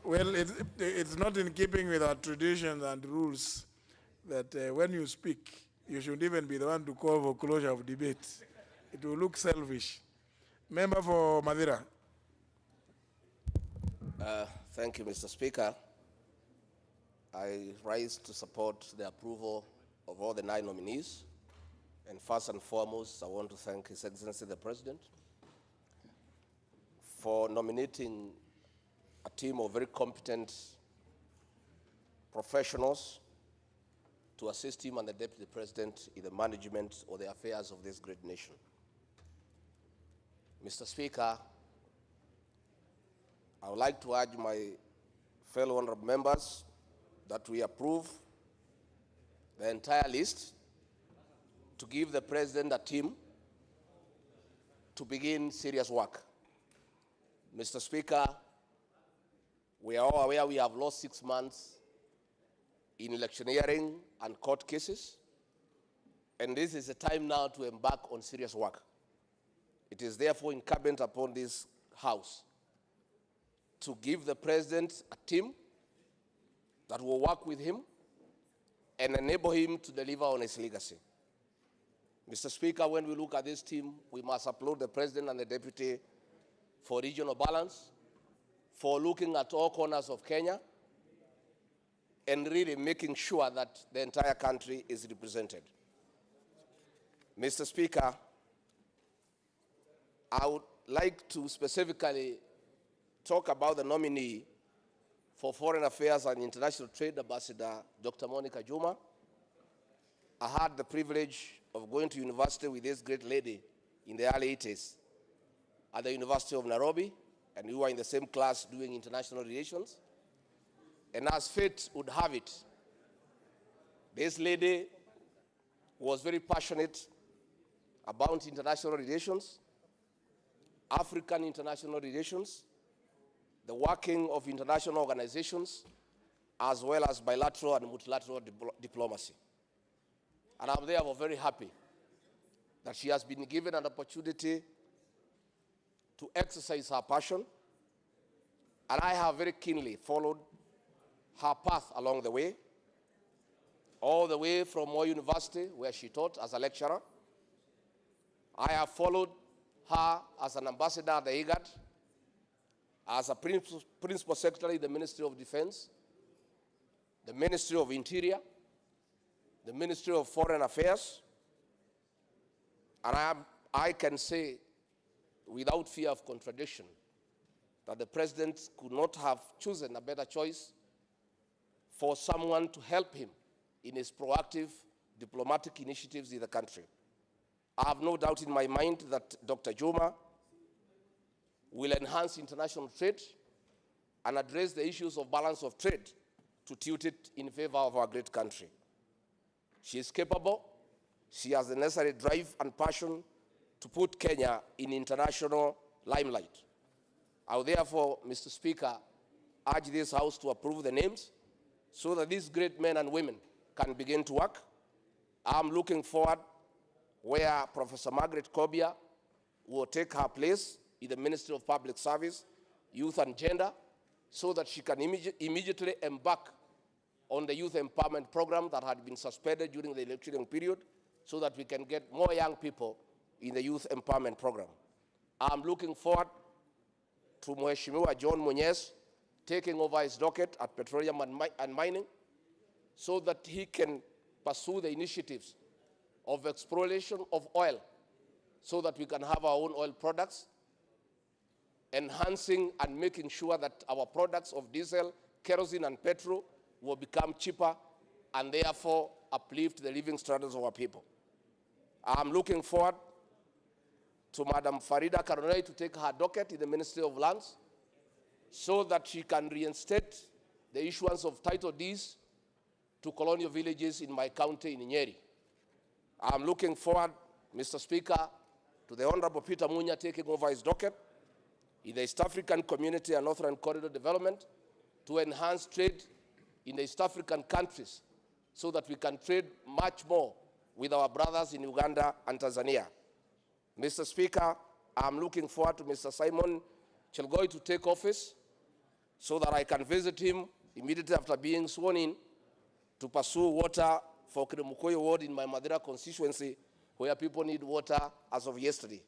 Well, it's not in keeping with our traditions and rules that when you speak, you should even be the one to call for closure of debate. It will look selfish. Member for Mathira. Thank you, Mr. Speaker. I rise to support the approval of all the 9 nominees. And first and foremost, I want to thank His Excellency the President for nominating a team of very competent professionals to assist him and the Deputy President in the management of the affairs of this great nation. Mr. Speaker, I would like to urge my fellow honorable members that we approve the entire list to give the President a team to begin serious work. Mr. Speaker, we are all aware we have lost 6 months in electioneering and court cases, and this is the time now to embark on serious work. It is therefore incumbent upon this House to give the President a team that will work with him and enable him to deliver on his legacy. Mr. Speaker, when we look at this team, we must applaud the President and the Deputy for regional balance, for looking at all corners of Kenya, and really making sure that the entire country is represented. Mr. Speaker, I would like to specifically talk about the nominee for Foreign Affairs and International Trade, Ambassador Dr. Monica Juma. I had the privilege of going to university with this great lady in the early 80s at the University of Nairobi, and we were in the same class doing international relations. And as fate would have it, this lady was very passionate about international relations, African international relations, the working of international organizations, as well as bilateral and multilateral diplomacy. And I'm therefore very happy that she has been given an opportunity to exercise her passion, and I have very keenly followed her path along the way, all the way from Moi University, where she taught as a lecturer. I have followed her as an ambassador at the IGAD, as a principal secretary in the Ministry of Defense, the Ministry of Interior, the Ministry of Foreign Affairs, and I can say without fear of contradiction that the President could not have chosen a better choice for someone to help him in his proactive diplomatic initiatives in the country. I have no doubt in my mind that Dr. Juma will enhance international trade and address the issues of balance of trade to tilt it in favor of our great country. She is capable, she has the necessary drive and passion to put Kenya in international limelight. I will therefore, Mr. Speaker, urge this House to approve the names so that these great men and women can begin to work. I'm looking forward where Professor Margaret Kobia will take her place in the Ministry of Public Service, Youth and Gender, so that she can immediately embark on the youth empowerment program that had been suspended during the electioneering period, so that we can get more young people in the youth empowerment program. I'm looking forward to Mheshimiwa John Munyes taking over his docket at Petroleum and Mining, so that he can pursue the initiatives of exploration of oil, so that we can have our own oil products, enhancing and making sure that our products of diesel, kerosene, and petrol will become cheaper and therefore uplift the living standards of our people. I'm looking forward to Madam Farida Karunei to take her docket in the Ministry of Lands, so that she can reinstate the issuance of title deeds to colonial villages in my county in Nyeri. I'm looking forward, Mr. Speaker, to the Honorable Peter Munya taking over his docket in the East African Community and Northern Corridor Development to enhance trade in the East African countries, so that we can trade much more with our brothers in Uganda and Tanzania. Mr. Speaker, I'm looking forward to Mr. Simon Chelgoi to take office, so that I can visit him immediately after being sworn in to pursue water for Kiremukoyo ward in my Mathira constituency, where people need water as of yesterday.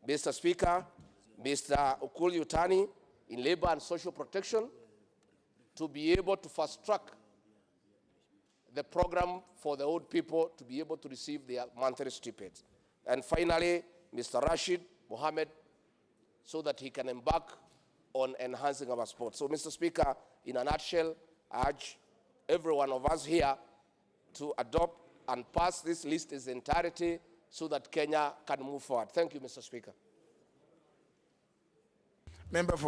Mr. Speaker, Mr. Ukul Yutani in labor and social protection to be able to fast track the program for the old people to be able to receive their monthly stipends. And finally, Mr. Rashid Mohammed, so that he can embark on enhancing our sport. So, Mr. Speaker, in a nutshell, I urge every one of us here to adopt and pass this list in its entirety so that Kenya can move forward. Thank you, Mr. Speaker. Member for